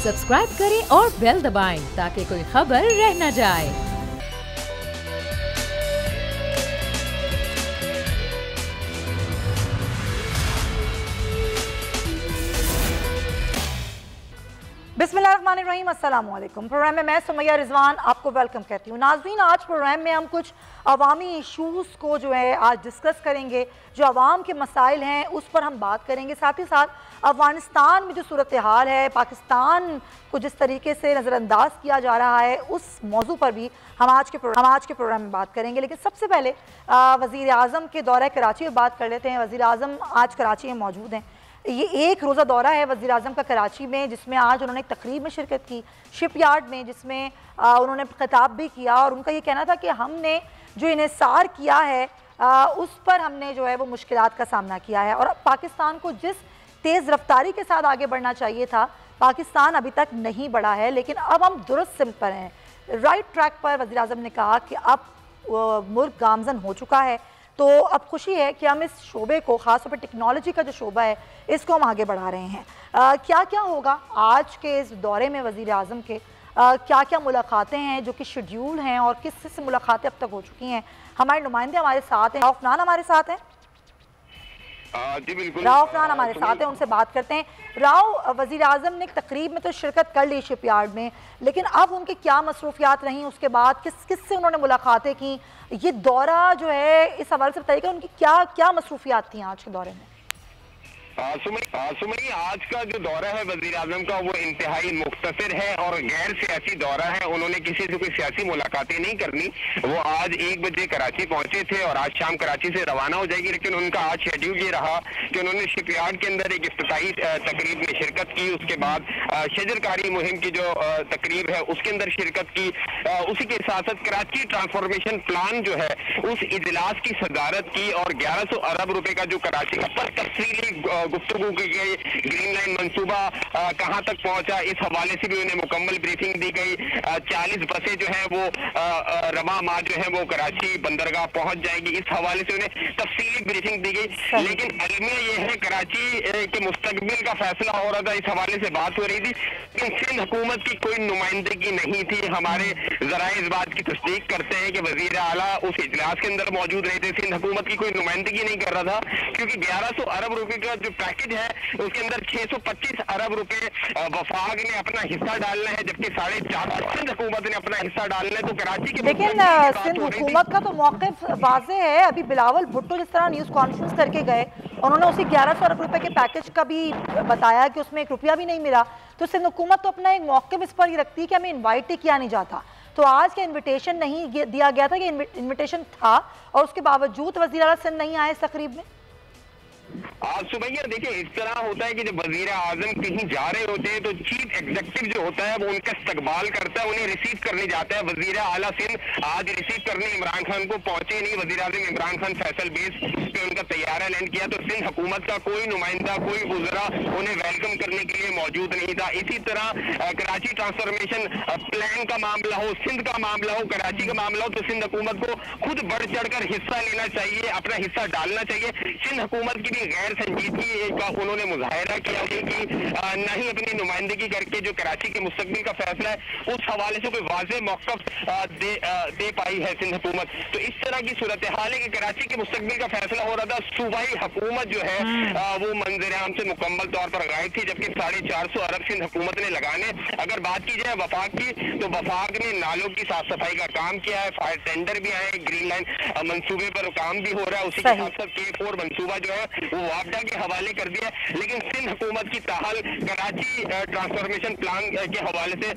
Subscribe करें और bell दबाएं ताकि कोई खबर रह न जाए। बिस्मिल्लाहिर्रहमानिर्रहीम, अस्सलाम वालेकुम। प्रोग्राम में मैं सुमैया रिजवान आपको वेलकम कहती हूँ। नाज़रीन, आज प्रोग्राम में हम कुछ अवामी इशूज़ को जो है आज डिस्कस करेंगे, जो अवाम के मसाइल हैं उस पर हम बात करेंगे। साथ ही साथ अफ़गानिस्तान में जो सूरत हाल है, पाकिस्तान को जिस तरीके से नज़रअंदाज किया जा रहा है, उस मौजू पर भी हम आज के प्रोग्राम में बात करेंगे। लेकिन सबसे पहले वज़ीर आज़म के दौरे कराची में बात कर लेते हैं। वज़ीर आज़म आज कराची में मौजूद हैं। ये एक रोज़ा दौरा है वज़ीर आज़म का कराची में, जिसमें आज उन्होंने एक तकरीब में शिरकत की शिपयार्ड में, जिसमें उन्होंने खिताब भी किया और उनका ये कहना था कि हमने जो इन्हिसार किया है उस पर हमने जो है वो मुश्किलात का सामना किया है और पाकिस्तान को जिस तेज़ रफ्तारी के साथ आगे बढ़ना चाहिए था, पाकिस्तान अभी तक नहीं बढ़ा है। लेकिन अब हम दुरुस्त सिमत पर हैं, राइट ट्रैक पर। वज़ीर आज़म ने कहा कि अब मुल्क गामज़न हो चुका है, तो अब खुशी है कि हम इस शोबे को, ख़ासतौर पर टेक्नोलॉजी का जो शोबा है, इसको हम आगे बढ़ा रहे हैं। क्या क्या होगा आज के इस दौरे में वज़ीर आज़म के, क्या क्या मुलाकातें हैं जो कि शेड्यूल हैं और किस से मुलाकातें अब तक हो चुकी हैं? हमारे नुमाइंदे हमारे साथ हैं, राव अफनान हमारे साथ हैं। जी बिल्कुल, राव अफनान हमारे साथ हैं, उनसे बात करते हैं। राव, वज़ीर आज़म ने एक तकरीब में तो शिरकत कर ली शिपयार्ड में, लेकिन अब उनकी क्या मसरूफियात रहीं, उसके बाद किस से उन्होंने मुलाकातें की, ये दौरा जो है इस हवाले से बताइएगा, उनकी क्या क्या मसरूफियात थी आज के दौरे में? सुमई, आज का जो दौरा है वजीर आजम का वो इंतहाई मुख्तसर है और गैर सियासी दौरा है। उन्होंने किसी से कोई सियासी मुलाकातें नहीं करनी। वो आज 1 बजे कराची पहुंचे थे और आज शाम कराची से रवाना हो जाएगी। लेकिन उनका आज शेड्यूल ये रहा कि उन्होंने शिपयार्ड के अंदर एक इफ्तिताई तकरीब में शिरकत की, उसके बाद शजरकारी मुहिम की जो तकरीब है उसके अंदर शिरकत की। उसी के साथ साथ कराची ट्रांसफॉर्मेशन प्लान जो है उस इजलास की सदारत की और 1100 अरब रुपए का जो कराची का पर तफसीली गुफ्तगू की गई, ग्रीन लाइन मंसूबा कहां तक पहुंचा, इस हवाले से भी उन्हें मुकम्मल ब्रीफिंग दी गई। 40 बसें जो है वो रवा माह जो है वो कराची बंदरगाह पहुंच जाएगी, इस हवाले से उन्हें तफसीली ब्रीफिंग दी गई। लेकिन अलमिया ये है, कराची के मुस्तकबिल का फैसला हो रहा था, इस हवाले से बात हो रही थी, लेकिन सिंध हुकूमत की कोई नुमाइंदगी नहीं थी। हमारे जराए इस बात की तस्दीक करते हैं कि वजीर आला उस इजलास के अंदर मौजूद रहे थे, सिंध हुकूमत की कोई नुमाइंदगी नहीं कर रहा था, क्योंकि 1100 अरब रुपए का जो पैकेज है उसके अंदर 625 अरब रुपए वफाक ने अपना हिस्सा डालना है, जबकि 4.5 सिंध हुकूमत ने अपना हिस्सा डालना है। तो कराची के, लेकिन सिंध हुकूमत का तो मौक़िफ़ वाज़ेह है। अभी बिलावल भुट्टो जिस तरह न्यूज़ कॉन्फ्रेंस करके गए, उन्होंने उसी 1100 अरब रुपए के पैकेज का भी बताया कि उसमें 1 रुपया भी नहीं मिला। तो सिंध हुकूमत तो अपना एक मौक़िफ़ इस पर ही रखती है कि हमें इन्वाइट ही किया नहीं जाता। तो आज का इन्विटेशन नहीं दिया गया था कि इन्विटेशन था और उसके बावजूद वज़ीर आला सिंध नहीं आए इस तकरीब में। आज सुबह देखिए, इस तरह होता है कि जब वजीर आजम कहीं जा रहे होते हैं तो चीफ एग्जीक्यूटिव जो होता है वो उनका इस्तकबाल करता है, उन्हें रिसीव करने जाता है। वजीर आला सिंध आज रिसीव करने इमरान खान को पहुंचे नहीं। वजीर आजम इमरान खान फैसल बेस पे उनका तैयारा लैंड किया, तो सिंध हुकूमत का कोई नुमाइंदा, कोई उजरा उन्हें वेलकम करने के लिए मौजूद नहीं था। इसी तरह कराची ट्रांसफॉर्मेशन प्लान का मामला हो, सिंध का मामला हो, कराची का मामला हो, तो सिंध हुकूमत को खुद बढ़ चढ़कर हिस्सा लेना चाहिए, अपना हिस्सा डालना चाहिए। सिंध हुकूमत की गैर संजीदगी का उन्होंने मुजाहिरा किया कि न ही अपनी नुमाइंदगी करके जो कराची के मुस्तकबिल का फैसला है उस हवाले से कोई वाज़ेह मौक़िफ़ दे पाई है सिंध हुकूमत। तो इस तरह की सूरत हाल है कि कराची के मुस्तकबिल का फैसला हो रहा था, सूबाई हुकूमत जो है वो मंजर-ए-आम से मुकम्मल तौर पर गायब थी, जबकि 450 अरब सिंध हुकूमत ने लगाने। अगर बात की जाए वफाक की, तो वफाक ने नालों की साफ सफाई का काम किया है, फायर टेंडर भी आए, ग्रीन लाइन मंसूबे पर काम भी हो रहा है, उसी के साथ साथ K4 मंसूबा जो है वो वापडा के हवाले कर दिया। लेकिन सिंध हुकूमत की ताहल कराची ट्रांसफॉर्मेशन प्लान के हवाले से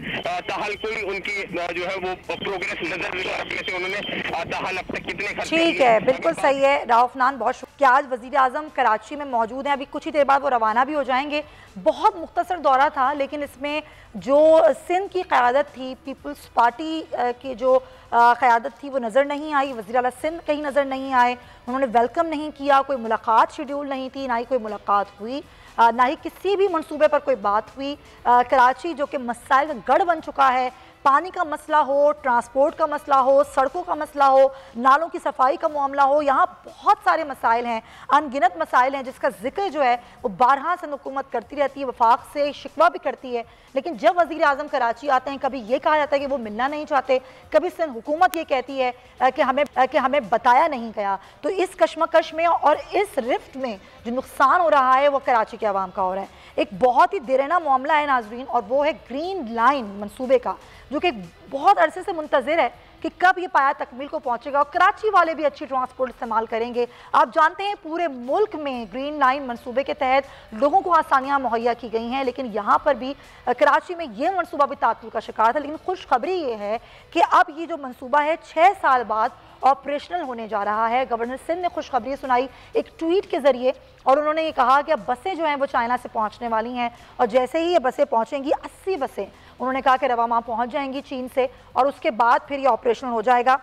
ताहल कोई उनकी जो है वो प्रोग्रेस नजर नहीं आ रही। उन्होंने ताहल अब तक कितने खर्च, ठीक है, बिल्कुल सही है राव अफनान, बहुत शुक्रिया। आज वजीर आजम कराची में मौजूद हैं, अभी कुछ ही देर बाद वो रवाना भी हो जाएंगे। बहुत मुख्तसर दौरा था, लेकिन इसमें जो सिंध की क़यादत थी, पीपल्स पार्टी की जो क़यादत थी, वो नज़र नहीं आई। वज़ीर आला सिंध कहीं नज़र नहीं आए, उन्होंने वेलकम नहीं किया, कोई मुलाकात शेड्यूल नहीं थी, ना ही कोई मुलाकात हुई, ना ही किसी भी मंसूबे पर कोई बात हुई। कराची जो कि मसाइल का गढ़ बन चुका है, पानी का मसला हो, ट्रांसपोर्ट का मसला हो, सड़कों का मसला हो, नालों की सफाई का मामला हो, यहाँ बहुत सारे मसाइल हैं, अनगिनत मसाइल हैं जिसका जिक्र जो है वो बारहा से हुकूमत करती रहती है, वफाक से शिकवा भी करती है। लेकिन जब वज़ीर आज़म कराची आते हैं, कभी ये कहा जाता है कि वो मिलना नहीं चाहते, कभी सिंध हुकूमत ये कहती है कि हमें बताया नहीं गया। तो इस कशमकश में और इस रिफ्ट में जो नुकसान हो रहा है वो कराची के आवाम का हो रहा है। एक बहुत ही देरेना मामला है नाजरीन, और वो है ग्रीन लाइन मंसूबे का, जो कि बहुत अरसे से मुंतज़िर है कि कब ये पाया तकमील को पहुंचेगा और कराची वाले भी अच्छी ट्रांसपोर्ट इस्तेमाल करेंगे। आप जानते हैं पूरे मुल्क में ग्रीन लाइन मंसूबे के तहत लोगों को आसानियां मुहैया की गई हैं, लेकिन यहाँ पर भी कराची में ये मंसूबा भी तातुल का शिकार था। लेकिन खुशखबरी ये है कि अब ये जो मंसूबा है 6 साल बाद ऑपरेशनल होने जा रहा है। गवर्नर सिंध ने खुशखबरी सुनाई एक ट्वीट के जरिए, और उन्होंने ये कहा कि अब बसें जो हैं वो चाइना से पहुंचने वाली हैं, और जैसे ही ये बसें पहुंचेंगी 80 बसें उन्होंने कहा कि रवामा पहुंच जाएंगी चीन से, और उसके बाद फिर ये ऑपरेशनल हो जाएगा।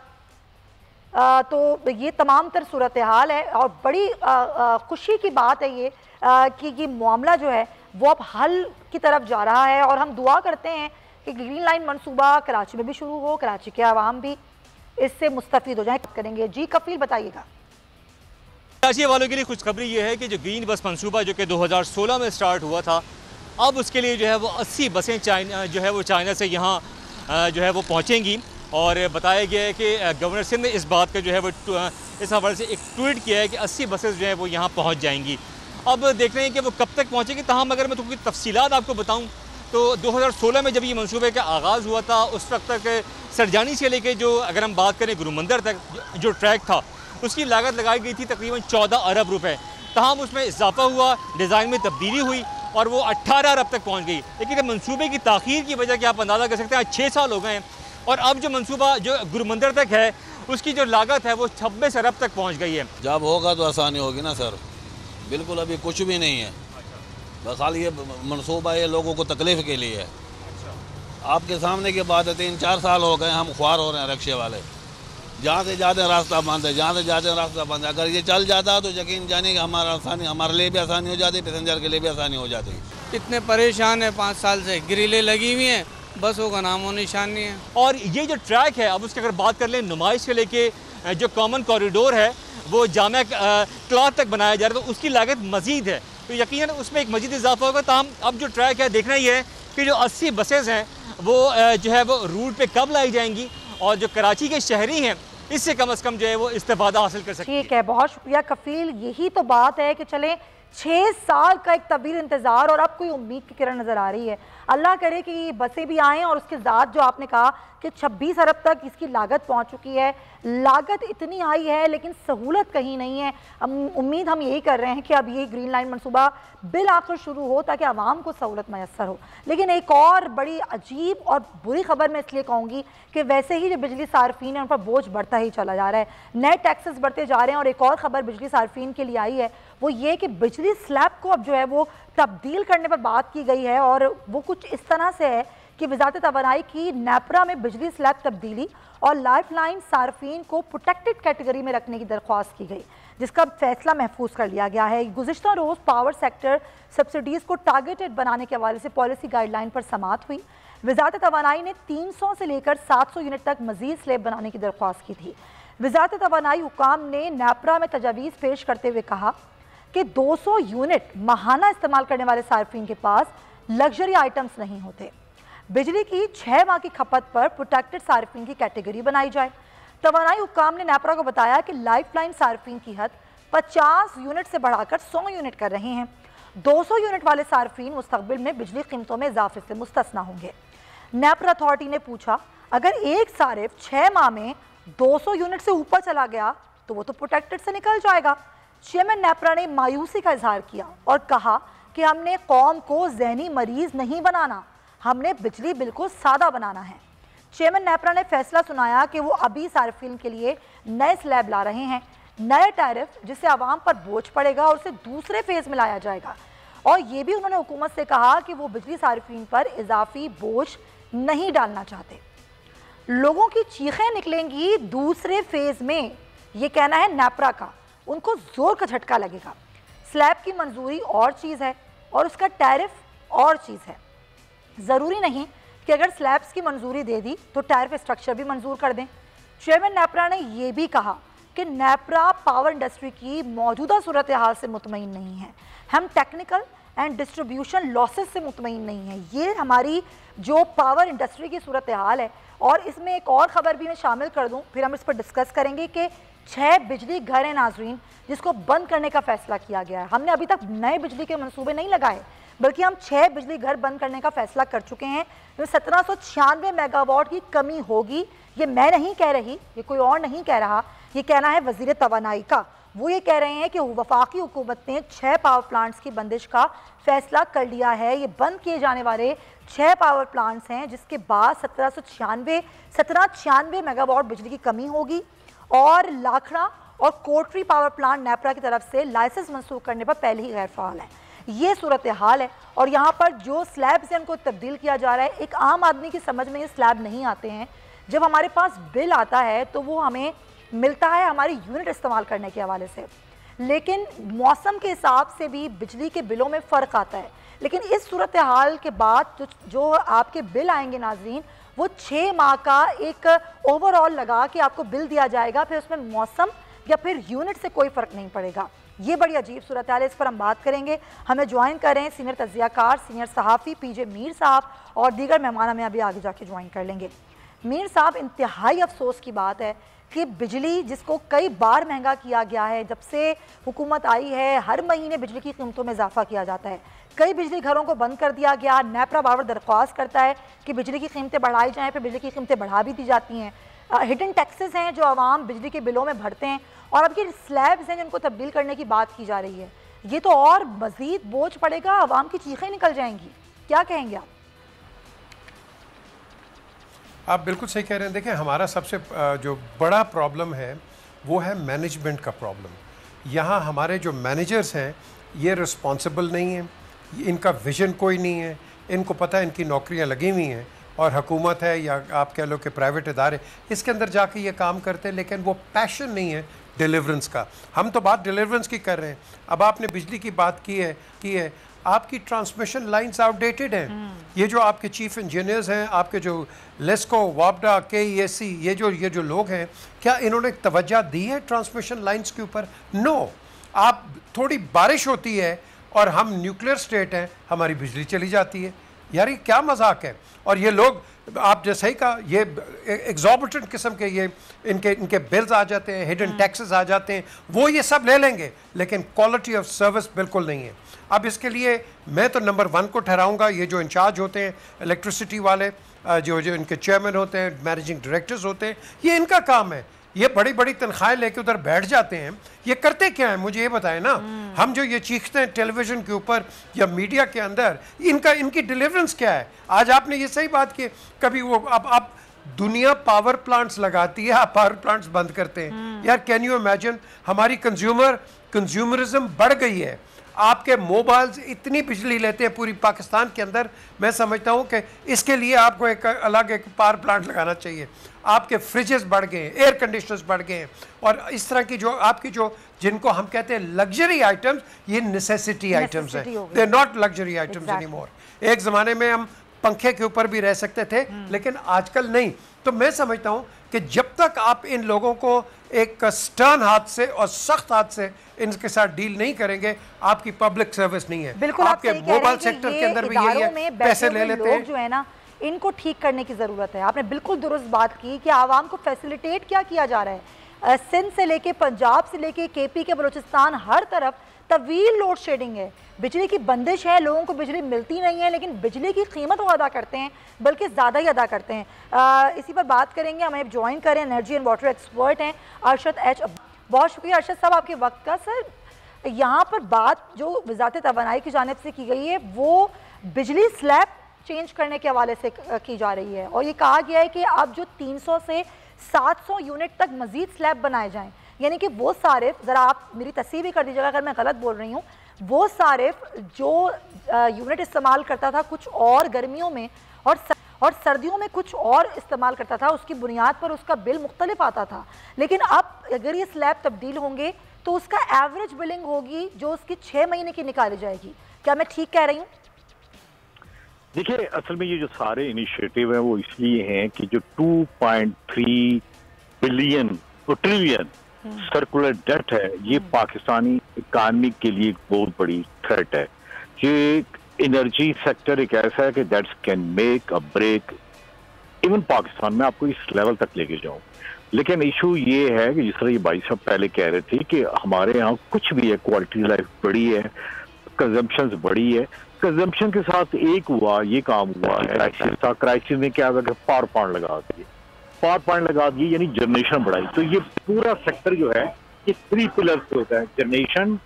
तो ये तमाम तर सूरत हाल है, और बड़ी खुशी की बात है ये कि ये मामला जो है वो अब हल की तरफ जा रहा है। और हम दुआ करते हैं कि ग्रीन लाइन मनसूबा कराची में भी शुरू हो, कराची के आवाम भी इससे मुस्तफीद हो जाए। करेंगे जी कफील, बताइएगा। कराची वालों के लिए खुशखबरी ये है कि जो ग्रीन बस मंसूबा जो कि 2016 में स्टार्ट हुआ था, अब उसके लिए जो है वो 80 बसें चाइना से यहाँ जो है वो पहुँचेंगी। और बताया गया है कि गवर्नर सिंध ने इस बात का जो है वो इस हवाले से एक ट्वीट किया है कि 80 बसेस जो है वो यहाँ पहुँच जाएंगी। अब देख रहे हैं कि वो कब तक पहुँचेंगी। तमाम अगर मैं थोड़ी तफसीलात आपको बताऊँ तो 2016 में जब ये मंसूबे का आगाज़ हुआ था, उस वक्त तक सरजानी से लेके जो अगर हम बात करें गुरुमंदिर तक जो ट्रैक था उसकी लागत लगाई गई थी तकरीबन 14 अरब रुपए। तमाम उसमें इजाफा हुआ, डिज़ाइन में तब्दीली हुई और वो 18 अरब तक पहुंच गई। लेकिन मंसूबे की ताख़ीर की वजह कि आप अंदाज़ा कर सकते हैं 6 साल हो गए हैं, और अब जो मंसूबा जो गुरुमंदिर तक है उसकी जो लागत है वो 26 अरब तक पहुँच गई है। जब होगा तो आसानी होगी ना सर, बिल्कुल अभी कुछ भी नहीं है, बस खाली ये मनसूबा ये लोगों को तकलीफ़ के लिए है। आपके सामने की बात है, 3-4 साल हो गए हम ख्वार हो रहे हैं रिक्शे वाले, जहाँ से जाते हैं रास्ता बंद है, जहाँ से जाते हैं रास्ता बंद है। अगर ये चल जाता तो यकीन जानिए कि हमारे लिए भी आसानी हो जाती, पैसेंजर के लिए भी आसानी हो जाती। इतने परेशान है, 5 साल से ग्रिलें लगी हुई हैं, बसों का नामो निशान नहीं है। और ये जो ट्रैक है, अब उसकी अगर बात कर लें, नुमाइश से लेके जो कॉमन कॉरिडोर है वो जामिया क्लॉथ तक बनाया जा रहा है, तो उसकी लागत मज़ीद है, तो यकीनन उसमें एक मज़ीद इजाफा होगा। ताहम अब जो ट्रैक है देखना ही है कि जो 80 बसेज़ हैं वो जो है वो रूट पे कब लाई जाएंगी, और जो कराची के शहरी हैं इससे कम से कम जो है वो इस्तेफादा हासिल कर सकते हैं। ठीक है, बहुत शुक्रिया कफील। यही तो बात है कि चले 6 साल का एक तवील इंतज़ार और अब कोई उम्मीद की किरण नज़र आ रही है। अल्लाह करे कि बसें भी आएँ, और उसके साथ जो आपने कहा कि 26 अरब तक इसकी लागत पहुंच चुकी है। लागत इतनी आई है लेकिन सहूलत कहीं नहीं है। उम्मीद हम यही कर रहे हैं कि अब ये ग्रीन लाइन मनसूबा बिल आखिर शुरू हो ताकि आवाम को सहूलत मैसर हो। लेकिन एक और बड़ी अजीब और बुरी खबर मैं इसलिए कहूँगी कि वैसे ही जो बिजली सार्फिन है उन पर बोझ बढ़ता ही चला जा रहा है, नए टैक्सेस बढ़ते जा रहे हैं। और एक और ख़बर बिजली सार्फिन के लिए आई है, वो ये कि बिजली स्लैब को अब जो है वो तब्दील करने पर बात की गई है, और वो कुछ इस तरह से है कि वज़ारत तवानाई की नेपरा में बिजली स्लैब तब्दीली और लाइफ लाइन सार्फिन को प्रोटेक्टेड कैटेगरी में रखने की दरख्वास्त की गई, जिसका फैसला महफूज कर लिया गया है। गुज़िश्ता रोज़ पावर सेक्टर सब्सिडीज़ को टारगेटेड बनाने के हवाले से पॉलिसी गाइडलाइन पर समाअत हुई। वज़ारत तवानाई ने 300 से लेकर 700 यूनिट तक मज़ीद स्लैब बनाने की दरख्वास्त की थी। वज़ारत तवानाई हुकाम ने नेपरा में तजावीज़ पेश करते हुए कहा कि 200 यूनिट माहाना इस्तेमाल करने वाले सार्फिन के पास लग्जरी आइटम्स नहीं होते। बिजली की 6 माह की खपत पर प्रोटेक्टेड सार्फिन की कैटेगरी बनाई जाए। तवानाई हुकाम ने नेपरा को बताया कि लाइफ लाइन सार्फिन की हद 50 यूनिट से बढ़ाकर 100 यूनिट कर रहे हैं। 200 यूनिट वाले सार्फिन मुस्तकबिल में बिजली कीमतों में इजाफे से मुस्तस्ना होंगे। नेपरा अथॉरिटी ने पूछा, अगर एक सारिफ 6 माह में 200 यूनिट से ऊपर चला गया तो वो तो प्रोटेक्टेड से निकल जाएगा। चेयरमैन नेपरा ने मायूसी का इजहार किया और कहा कि हमने कौम को ज़हनी मरीज नहीं बनाना, हमने बिजली बिल को सादा बनाना है। चेयरमैन नेपरा ने फैसला सुनाया कि वो अभी सार्फिन के लिए नए स्लैब ला रहे हैं, नए टैरिफ जिससे आवाम पर बोझ पड़ेगा और उसे दूसरे फेज में लाया जाएगा। और ये भी उन्होंने हुकूमत से कहा कि वो बिजली सार्फिन पर इजाफी बोझ नहीं डालना चाहते। लोगों की चीखें निकलेंगी दूसरे फेज में, ये कहना है नेपरा का, उनको जोर का झटका लगेगा। स्लैब की मंजूरी और चीज़ है और उसका टैरिफ और चीज़ है। ज़रूरी नहीं कि अगर स्लैब्स की मंजूरी दे दी तो टैरिफ स्ट्रक्चर भी मंजूर कर दें। चेयरमैन नेपरा ने यह भी कहा कि नेपरा पावर इंडस्ट्री की मौजूदा सूरत हाल से मुतमईन नहीं है, हम टेक्निकल एंड डिस्ट्रीब्यूशन लॉसेस से मुतमईन नहीं है। ये हमारी जो पावर इंडस्ट्री की सूरत हाल है। और इसमें एक और ख़बर भी मैं शामिल कर दूं, फिर हम इस पर डिस्कस करेंगे कि 6 बिजली घर हैं नाजरीन जिसको बंद करने का फैसला किया गया है। हमने अभी तक नए बिजली के मंसूबे नहीं लगाए, बल्कि हम 6 बिजली घर बंद करने का फैसला कर चुके हैं। 1796 मेगावाट की कमी होगी, ये मैं नहीं कह रही, ये कोई और नहीं कह रहा, ये कहना है वजीर तवानाई का। वो ये कह रहे हैं कि वफाकी हुकूमत ने 6 पावर प्लांट्स की बंदिश का फैसला कर लिया है। ये बंद किए जाने वाले 6 पावर प्लांट्स हैं, जिसके बाद 1796 मेगावाट बिजली की कमी होगी। और लाखड़ा और कोटरी पावर प्लांट नेपरा की तरफ से लाइसेंस मंसूख करने पर पहले ही गैर फाल है। ये सूरत हाल है। और यहाँ पर जो स्लैब्स हैं उनको तब्दील किया जा रहा है। एक आम आदमी की समझ में ये स्लैब नहीं आते हैं। जब हमारे पास बिल आता है तो वो हमें मिलता है हमारी यूनिट इस्तेमाल करने के हवाले से, लेकिन मौसम के हिसाब से भी बिजली के बिलों में फ़र्क आता है। लेकिन इस सूरत हाल के बाद जो आपके बिल आएंगे नाजरीन, वो 6 माह का एक ओवरऑल लगा के आपको बिल दिया जाएगा, फिर उसमें मौसम या फिर यूनिट से कोई फ़र्क नहीं पड़ेगा। ये बड़ी अजीब सूरत हाल है, इस पर हम बात करेंगे। हमें ज्वाइन कर रहे हैं सीनियर तज्जियाकार, सीनियर सहाफ़ी पीजे मीर साहब, और दीगर मेहमान हमें अभी आगे जाके ज्वाइन कर लेंगे। मीर साहब, इंतहाई अफसोस की बात है कि बिजली जिसको कई बार महंगा किया गया है, जब से हुकूमत आई है हर महीने बिजली की कीमतों में इजाफा किया जाता है। कई बिजली घरों को बंद कर दिया गया। नेपरा पावर दरख्वास्त करता है कि बिजली की कीमतें बढ़ाई जाएँ, फिर बिजली की कीमतें बढ़ा भी दी जाती हैं। हिडन टैक्सेस हैं जो आवाम बिजली के बिलों में भरते हैं, और अब ये स्लैब्स हैं जिनको तब्दील करने की बात की जा रही है। ये तो और मज़ीद बोझ पड़ेगा, आवाम की चीखें निकल जाएंगी। क्या कहेंगे आप बिल्कुल सही कह रहे हैं। देखिए, हमारा सबसे जो बड़ा प्रॉब्लम है वो है मैनेजमेंट का प्रॉब्लम। यहाँ हमारे जो मैनेजर्स हैं ये रिस्पॉन्सिबल नहीं हैं, इनका विजन कोई नहीं है। इनको पता है इनकी नौकरियाँ लगी हुई हैं, और हुकूमत है या आप कह लो कि प्राइवेट इदारे इसके अंदर जाके ये काम करते हैं, लेकिन वो पैशन नहीं है डिलीवरेंस का। हम तो बात डिलीवरेंस की कर रहे हैं। अब आपने बिजली की बात की है, आपकी ट्रांसमिशन लाइंस आउटडेटेड हैं। ये जो आपके चीफ इंजीनियर्स हैं, आपके जो लेस्को, वापडा, KESC, ये जो लोग हैं, क्या इन्होंने तवज्जो दी है ट्रांसमिशन लाइंस के ऊपर? नो। आप थोड़ी बारिश होती है और हम न्यूक्लियर स्टेट हैं, हमारी बिजली चली जाती है। यार ये क्या मजाक है। और ये लोग, आप जैसे ही कहा, ये एग्जॉर्बिटेंट किस्म के ये इनके बिल्स आ जाते हैं, हिडन टैक्सेस आ जाते हैं, वो ये सब ले लेंगे, लेकिन क्वालिटी ऑफ सर्विस बिल्कुल नहीं है। अब इसके लिए मैं तो नंबर 1 को ठहराऊंगा, ये जो इंचार्ज होते हैं इलेक्ट्रिसिटी वाले, जो इनके चेयरमैन होते हैं, मैनेजिंग डायरेक्टर्स होते हैं, ये इनका काम है। ये बड़ी बड़ी तनख्वाहें लेके उधर बैठ जाते हैं। ये करते क्या है मुझे ये बताएं ना। हम जो ये चीखते हैं टेलीविजन के ऊपर या मीडिया के अंदर, इनकी डिलीवरेंस क्या है? आज आपने ये सही बात की, कभी वो अब दुनिया पावर प्लांट्स लगाती है, आप पावर प्लांट्स बंद करते हैं। यार कैन यू इमेजिन, हमारी कंज्यूमरिज्म बढ़ गई है। आपके मोबाइल्स इतनी बिजली लेते हैं पूरी पाकिस्तान के अंदर, मैं समझता हूँ कि इसके लिए आपको एक पावर प्लांट लगाना चाहिए। आपके फ्रिजेस बढ़ गए हैं, एयर कंडीशनर्स बढ़ गए हैं, और इस तरह की जो जिनको हम कहते हैं लग्जरी आइटम्स, ये नेसेसिटी आइटम्स हैं। They are not luxury items anymore. एक ज़माने में हम पंखे के ऊपर भी रह सकते थे, लेकिन आजकल नहीं। तो मैं समझता हूँ कि जब तक आप इन लोगों को एक स्टर्न हाथ से और सख्त हाथ से इनके साथ डील नहीं करेंगे, आपकी पब्लिक सर्विस नहीं है। बिल्कुल आपके मोबाइल सेक्टर के अंदर भी यही है, पैसे ले लेते हैं। जो है ना, इनको ठीक करने की जरूरत है। आपने बिल्कुल दुरुस्त बात की कि आवाम को फैसिलिटेट क्या किया जा रहा है। सिंध से लेके पंजाब से लेके KP के बलूचिस्तान, हर तरफ तवील लोड शेडिंग है, बिजली की बंदिश है, लोगों को बिजली मिलती नहीं है, लेकिन बिजली की कीमत वो अदा करते हैं, बल्कि ज़्यादा ही अदा करते हैं। इसी पर बात करेंगे। हमें ज्वाइन करें, एनर्जी एंड वाटर एक्सपर्ट हैं अरशद H। बहुत शुक्रिया अरशद साहब आपके वक्त का। सर, यहाँ पर बात जो वज़ारत तवानाई की जानिब से की गई है, वो बिजली स्लैब चेंज करने के हवाले से की जा रही है, और ये कहा गया है कि अब जो 300 से 700 यूनिट तक मजीद स्लैब बनाए जाएं। यानी कि वो सारिफ, ज़रा आप मेरी तस्वीर भी कर दीजिएगा अगर मैं गलत बोल रही हूँ, वो सारिफ जो यूनिट इस्तेमाल करता था कुछ और गर्मियों में और सर्दियों में कुछ और इस्तेमाल करता था, उसकी बुनियाद पर उसका बिल मुख्तलिफ आता था। लेकिन अब अगर ये स्लैब तब्दील होंगे तो उसका एवरेज बिलिंग होगी जो उसकी 6 महीने की निकाली जाएगी। क्या मैं ठीक कह रही हूँ? देखिए, असल में ये जो सारे इनिशिएटिव हैं वो इसलिए हैं कि जो 2.3 बिलियन ट्रिलियन सर्कुलर डेट है, ये पाकिस्तानी इकानमी के लिए एक बहुत बड़ी थ्रेट है। ये एनर्जी सेक्टर एक ऐसा है कि that's can make a break even Pakistan में, आपको इस लेवल तक लेके जाऊं। लेकिन इशू ये है कि जिस तरह ये भाई साहब पहले कह रहे थे कि हमारे यहाँ कुछ भी है, क्वालिटी लाइफ बड़ी है, कंजम्पशन बड़ी है। कंजम्पशन के साथ एक हुआ, ये काम हुआ है क्राइसिस था। क्राइसिस में क्या हुआ कि पावर पॉइंट लगा दिए, यानी जनरेशन बढ़ाई। तो ये पूरा सेक्टर जो है ये 3 पिलर्स पे होता है, जनरेशन,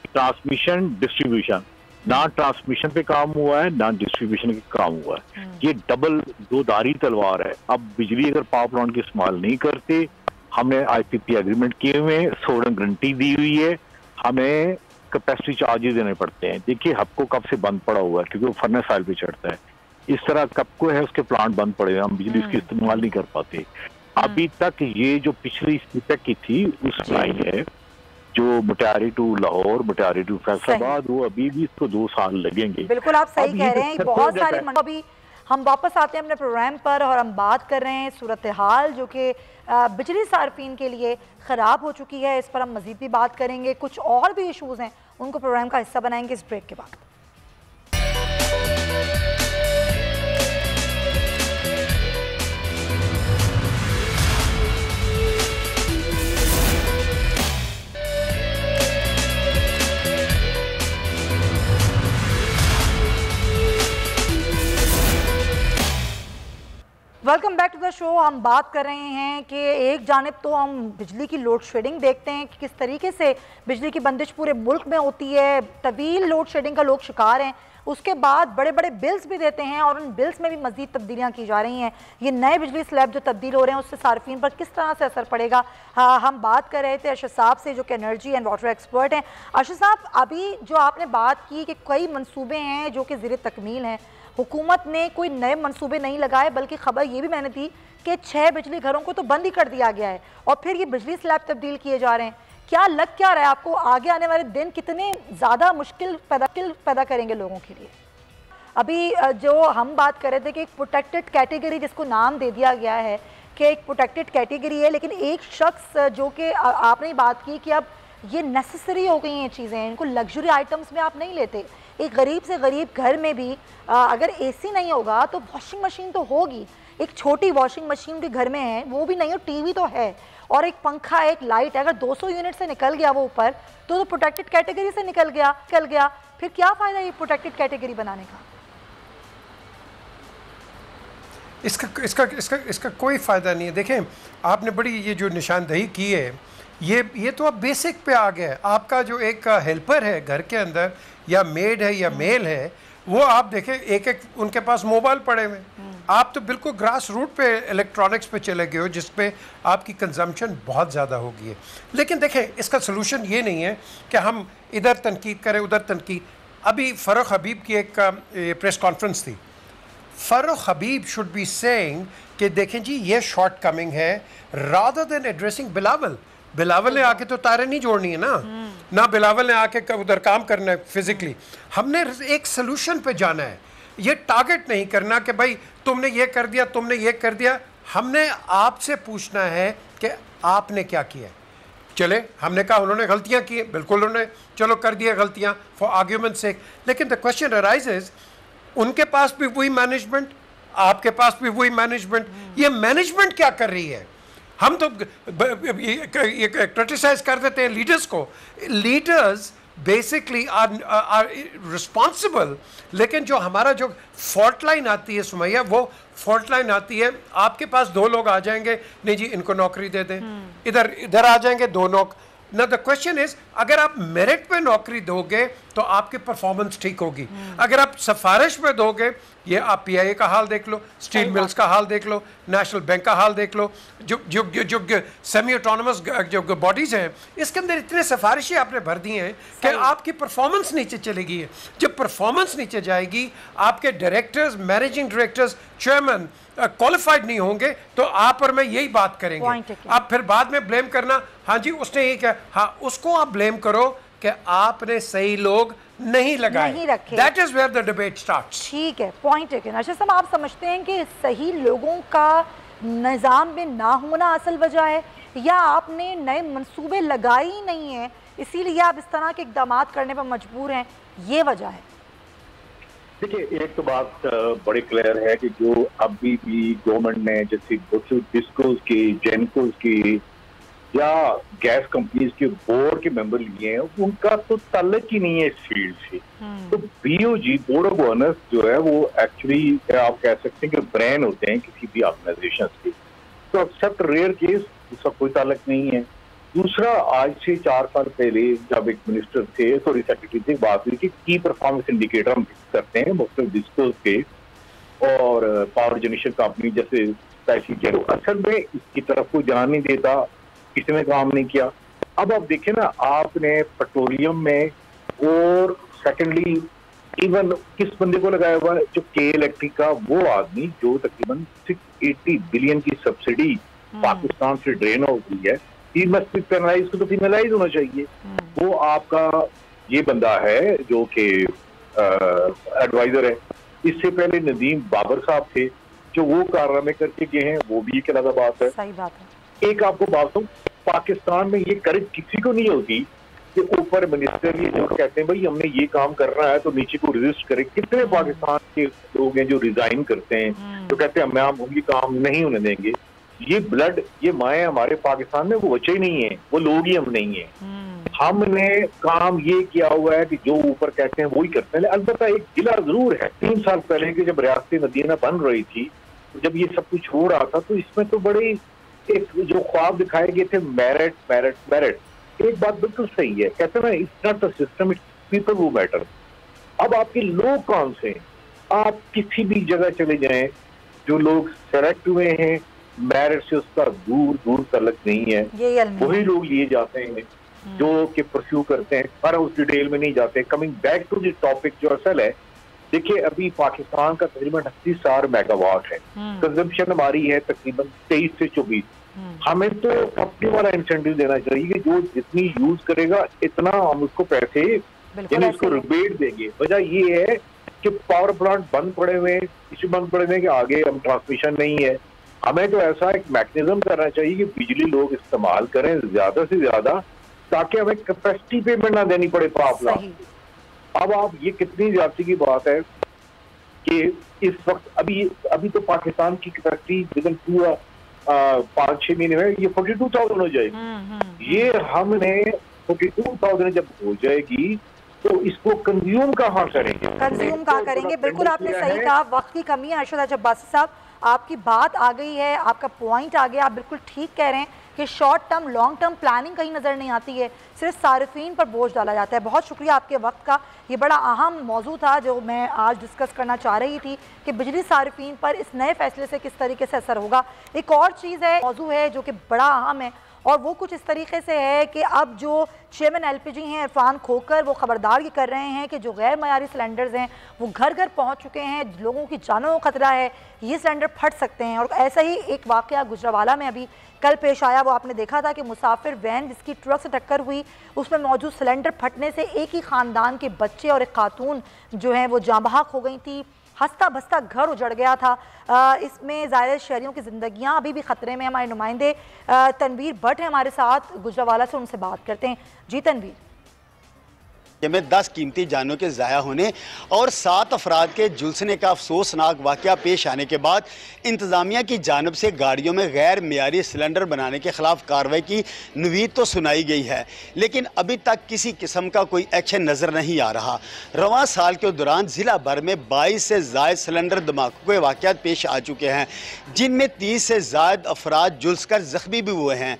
ट्रांसमिशन, डिस्ट्रीब्यूशन। ना ट्रांसमिशन पे काम हुआ है, ना डिस्ट्रीब्यूशन पे काम हुआ है। ये डबल दो-धारी तलवार है। अब बिजली अगर पावर प्लांट की इस्तेमाल नहीं करते, हमने IPP एग्रीमेंट किए हुए हैं, सोडन गारंटी दी हुई है, हमें कैपेसिटी चार्जेस देने पड़ते हैं। देखिए हबको कब से बंद पड़ा हुआ है, क्योंकि वो फर्नेस ऑयल पे चढ़ता है। इस तरह कबको है, उसके प्लांट बंद पड़े हुए, हम बिजली उसकी इस्तेमाल नहीं कर पाते। अभी तक ये जो पिछली स्पीकर की थी उस लाइन है जो मुटारी टू लाहौर, मुटारी टू फैसलाबाद, वो अभी भी इसको 2 साल लगेंगे। बिल्कुल आप सही कह रहे हैं। बहुत सारी अभी हम वापस आते हैं अपने प्रोग्राम पर और हम बात कर रहे हैं सूरत हाल जो कि बिजली सार्फिन के लिए ख़राब हो चुकी है। इस पर हम मज़ीद भी बात करेंगे। कुछ और भी इशूज़ हैं, उनको प्रोग्राम का हिस्सा बनाएंगे इस ब्रेक के बाद। Welcome back to the show. हम बात कर रहे हैं कि एक जानिब तो हम बिजली की लोड शेडिंग देखते हैं कि किस तरीके से बिजली की बंदिश पूरे मुल्क में होती है, तवील लोड शेडिंग का लोग शिकार हैं। उसके बाद बड़े बड़े बिल्स भी देते हैं और उन बिल्स में भी मज़ीद तब्दीलियाँ की जा रही हैं। ये नए बिजली स्लैब जो तब्दील हो रहे हैं उससे सार्फिन पर किस तरह से असर पड़ेगा। हम बात कर रहे थे अरशद साहब से जो कि एनर्जी एंड वाटर एक्सपर्ट हैं। अरशद साहब, अभी जो आपने बात की कि कई मंसूबे हैं जो कि ज़ेर तकमील हैं, हुकूमत ने कोई नए मंसूबे नहीं लगाए, बल्कि खबर ये भी मैंने दी कि 6 बिजली घरों को तो बंद ही कर दिया गया है और फिर ये बिजली स्लैब तब्दील किए जा रहे हैं। क्या लग क्या रहा है आपको, आगे आने वाले दिन कितने ज़्यादा मुश्किल पैदा करेंगे लोगों के लिए? अभी जो हम बात कर रहे थे कि एक प्रोटेक्टेड कैटेगरी जिसको नाम दे दिया गया है कि एक प्रोटेक्टेड कैटेगरी है, लेकिन एक शख्स जो कि आपने बात की कि अब ये नेसेसरी हो गई हैं चीज़ें, इनको लग्जरी आइटम्स में आप नहीं लेते। एक गरीब से गरीब घर में भी अगर AC नहीं होगा तो वॉशिंग मशीन तो होगी। एक छोटी वॉशिंग मशीन भी घर में है, वो भी नहीं हो, टीवी तो है, और एक पंखा, एक लाइट। अगर 200 यूनिट से निकल गया वो ऊपर तो प्रोटेक्टेड कैटेगरी से निकल गया। फिर क्या फ़ायदा ये प्रोटेक्टेड कैटेगरी बनाने का? इसका कोई फ़ायदा नहीं है। देखें, आपने बड़ी ये जो निशानदही की है, ये तो अब बेसिक पे आ गया है। आपका जो एक हेल्पर है घर के अंदर, या मेड है या मेल है, वो आप देखें एक उनके पास मोबाइल पड़े हुए। आप तो बिल्कुल ग्रास रूट पे इलेक्ट्रॉनिक्स पे चले गए हो, जिस पे आपकी कंजम्पशन बहुत ज़्यादा हो गई है। लेकिन देखें, इसका सलूशन ये नहीं है कि हम इधर तनकीद करें उधर तनकीद। अभी फ़ारूक हबीब की एक प्रेस कॉन्फ्रेंस थी। फ़ारूक हबीब शुड बी सेइंग कि देखें जी ये शॉर्ट कमिंग है, रादर देन एड्रेसिंग बिलावल ने आके तो तारे नहीं जोड़नी है ना बिलावल ने आके उधर काम करना है फिजिकली। हमने एक सोल्यूशन पे जाना है, ये टारगेट नहीं करना कि भाई तुमने ये कर दिया, तुमने ये कर दिया। हमने आपसे पूछना है कि आपने क्या किया। चले, हमने कहा उन्होंने गलतियां की, बिल्कुल उन्होंने चलो कर दिया गलतियां फॉर आर्ग्यूमेंट से, लेकिन द क्वेश्चन अराइजेज, उनके पास भी वही मैनेजमेंट, आपके पास भी वही मैनेजमेंट, ये मैनेजमेंट क्या कर रही है? हम तो क्रिटिसाइज कर देते हैं लीडर्स को। लीडर्स बेसिकली आर रिस्पॉन्सिबल, लेकिन जो हमारा जो फॉल्ट लाइन आती है सुमैया, वो फॉल्ट लाइन आती है, आपके पास 2 लोग आ जाएंगे, नहीं जी इनको नौकरी दे दें, इधर आ जाएंगे 2 लोग। ना द क्वेश्चन इज, अगर आप मेरिट पे नौकरी दोगे तो आपकी परफॉर्मेंस ठीक होगी। अगर आप सिफारिश पे दोगे, ये आप PIA का हाल देख लो, स्टील मिल्स का हाल देख लो, नेशनल बैंक का हाल देख लो, जो सेमी ऑटोनमस जो बॉडीज हैं, इसके अंदर इतने सिफारिशें आपने भर दी हैं कि आपकी परफॉर्मेंस नीचे चलेगी है। जब परफॉर्मेंस नीचे जाएगी, आपके directors, managing directors, chairman qualified नहीं होंगे, तो आप और मैं यही बात करेंगे। आप फिर बाद में ब्लेम करना, हाँ जी उसने ये क्या, हाँ उसको आप ब्लेम करो कि आपने सही लोग नहीं लगाए, नहीं रखे। That is where the debate starts. ठीक है, पॉइंट है कि अर्शद साहब आप समझते हैं कि सही लोगों का निज़ाम में ना होना असल वजह है, या आपने नए मंसूबे लगाए ही नहीं है इसीलिए आप इस तरह के इकदाम करने पर मजबूर हैं, ये वजह है? देखिए, एक तो बात बड़ी क्लियर है कि जो अभी भी गवर्नमेंट ने जैसे डिस्कोस की, जेनकोस की या गैस कंपनीज के बोर्ड के मेंबर लिए हैं, उनका तो ताल्लुक ही नहीं है इस फील्ड से। तो बीओजी, बोर्ड ऑफ गवर्नर्स जो है वो एक्चुअली आप कह सकते हैं कि ब्रेन होते हैं किसी भी ऑर्गेनाइजेशन के। तो एक्सेप्ट रेयर केस उसका कोई ताल्लुक नहीं है। दूसरा, आज से 4 साल पहले जब एक मिनिस्टर थे, सॉरी सेक्रेटरी थे, बात हुई कि की परफॉर्मेंस इंडिकेटर हम करते हैं मुख्तलिफ डिस्कोस के और पावर जनरेशन कंपनी जैसे पैसी कह, असल में इसकी तरफ कोई ध्यान नहीं देता, किसी ने काम नहीं किया। अब आप देखें ना, आपने पेट्रोलियम में और सेकेंडली इवन किस बंदे को लगाया हुआ है, जो के इलेक्ट्रिक का वो आदमी जो तकरीबन 680 बिलियन की सब्सिडी पाकिस्तान से ड्रेन हो गई है, ही मस्ट बी पेनलाइज, तो पेनलाइज होना चाहिए। वो आपका ये बंदा है जो कि एडवाइजर है। इससे पहले नदीम बाबर साहब थे जो वो कारनामे करके गए हैं, वो भी एक अलग बात है। सही बात है। एक आपको बात हूँ, पाकिस्तान में ये करेक्ट किसी को नहीं होती कि ऊपर मिनिस्टर ये जो कहते हैं भाई हमने ये काम करना है तो नीचे को रजिस्ट करें। कितने पाकिस्तान के लोग हैं जो रिजाइन करते हैं, तो कहते हैं हम ये काम नहीं होने देंगे। ये ब्लड, ये माए हमारे पाकिस्तान में वो बच्चे ही नहीं है, वो लोग ही हम नहीं है। हमने काम ये किया हुआ है कि जो ऊपर कहते हैं वही करते हैं। अलबत्ता एक गिला जरूर है, 3 साल पहले की जब रियासती मदीना बन रही थी, जब ये सब कुछ हो रहा था, तो इसमें तो बड़े एक जो ख्वाब दिखाए गए थे, मेरिट मेरिट मेरिट। एक बात बिल्कुल सही है, कहते हैं it's not the system, it's people who matter. अब आपके लोग कौन से हैं? आप किसी भी जगह चले जाएं, जो लोग सेलेक्ट हुए हैं मेरिट से उसका दूर दूर तलक नहीं है, वही लोग लिए जाते हैं जो कि परस्यू करते हैं, पर उस डिटेल में नहीं जाते। Coming back to the topic जो असल है, देखिए अभी पाकिस्तान का तकरीबन 80,000 मेगावाट है, कंजम्पशन हमारी है तकरीबन 23 से 24। हमें तो कंपनी वाला इंसेंटिव देना चाहिए कि जो जितनी यूज करेगा इतना हम उसको पैसे यानी उसको रिबेट देंगे। वजह ये है कि पावर प्लांट बंद पड़े हुए, इसलिए बंद पड़े हुए कि आगे हम ट्रांसमिशन नहीं है। हमें तो ऐसा एक मैकेनिज्म करना चाहिए कि बिजली लोग इस्तेमाल करें ज्यादा से ज्यादा, ताकि हमें कैपेसिटी पेमेंट ना देनी पड़े पावर प्लांट। अब आप ये कितनी ज्यादती की बात है कि इस वक्त अभी तो पाकिस्तान की कैपेसिटी विदिन 5-6 महीने में ये 42,000 हो जाएगी। ये हमने 42,000 जब हो जाएगी तो इसको कंज्यूम कहाँ करेंगे? बिल्कुल आपने सही कहा, वक्त की कमी है। अर्शद अब्बासी साहब, आपकी बात आ गई है, आपका पॉइंट आ गया, आप बिल्कुल ठीक कह रहे हैं कि short term long term planning कहीं नज़र नहीं आती है, सिर्फ सारिफीन पर बोझ डाला जाता है। बहुत शुक्रिया आपके वक्त का, ये बड़ा अहम मौजू था जो मैं आज डिस्कस करना चाह रही थी कि बिजली सारिफीन पर इस नए फैसले से किस तरीके से असर होगा। एक और चीज़ है, मौजू है जो कि बड़ा अहम है, और वो कुछ इस तरीके से है कि अब जो चेयरमैन एलपीजी हैं इरफान खोकर, वो खबरदार ये कर रहे हैं कि जो गैर मयारी सिलेंडर्स हैं वो घर घर पहुंच चुके हैं, लोगों की जानों को खतरा है, ये सिलेंडर फट सकते हैं। और ऐसा ही एक वाक़या गुजरावाला में अभी कल पेश आया, वो आपने देखा था कि मुसाफिर वैन जिसकी ट्रक से टक्कर हुई, उसमें मौजूद सिलेंडर फटने से एक ही ख़ानदान के बच्चे और एक खातून जो हैं वो जाँ बहक हो गई थी, हंसता बसता घर उजड़ गया था। इसमें ज़ाहिर शहरियों की ज़िंदगियाँ अभी भी ख़तरे में। हमारे नुमाइंदे तनवीर भट्ट हैं हमारे साथ गुजरावाला से, उनसे बात करते हैं। जी तनवीर। में 10 कीमती जानों के ज़ाया होने और 7 अफराद के झुलसने का अफसोसनाक वाक़या पेश आने के बाद इंतज़ामिया की जानिब से गाड़ियों में गैर मियारी सिलेंडर बनाने के ख़िलाफ़ कार्रवाई की नवीद तो सुनाई गई है, लेकिन अभी तक किसी किस्म का कोई एक्शन नज़र नहीं आ रहा। रवां साल के दौरान ज़िला भर में 22 से ज़ायद सिलेंडर धमाकों के वाक़यात पेश आ चुके हैं, जिनमें 30 से ज़ायद अफराद झुलस कर ज़ख्मी भी हुए हैं।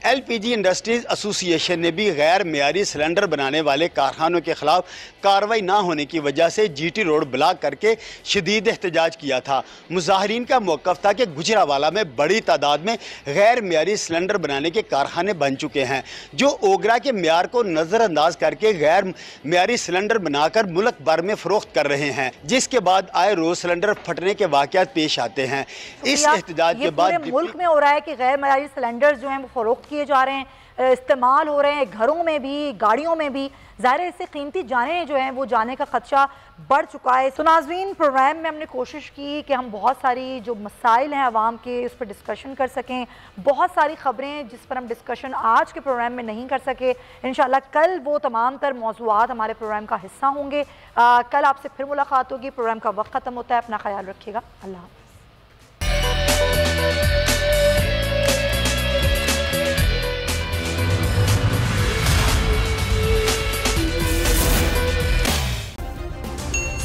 एलपीजी इंडस्ट्रीज एसोसिएशन ने भी गैर मियारी सिलेंडर बनाने वाले कारखानों के खिलाफ कार्रवाई ना होने की वजह से जीटी रोड ब्लॉक करके शदीद एहतजाज किया था। मुजाहिरीन का मौक़िफ़ था कि गुजरावाला में बड़ी तादाद में गैर मियारी सिलेंडर बनाने के कारखाने बन चुके हैं, जो ओगरा के म्यार को नज़रअंदाज करके गैर मियारी सिलेंडर बनाकर मुल्क भर में फ़रोख्त कर रहे हैं, जिसके बाद आए रोज़ सिलेंडर फटने के वाक़यात पेश आते हैं। इस एहतजाज के बाद मुल्क में हो रहा है कि गैर मियारी सिलेंडर जो हैं वो फ़रोख्त किए जा रहे हैं, इस्तेमाल हो रहे हैं, घरों में भी, गाड़ियों में भी। ज़ाहिर है इससे कीमती जानें जो हैं वो जाने का ख़दशा बढ़ चुका है। तो नाज़रीन, प्रोग्राम में हमने कोशिश की कि हम बहुत सारी जो मसाइल हैं आवाम के उस पर डिस्कशन कर सकें। बहुत सारी ख़बरें जिस पर हम डिस्कशन आज के प्रोग्राम में नहीं कर सके, इंशाल्लाह कल वो तमाम तर मौज़ूआत हमारे प्रोग्राम का हिस्सा होंगे। कल आपसे फिर मुलाकात होगी। प्रोग्राम का वक्त ख़त्म होता है, अपना ख्याल रखिएगा। अल्लाह हाफ़िज़।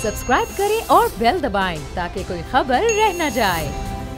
सब्सक्राइब करें और बेल दबाएं ताकि कोई खबर रह न जाए।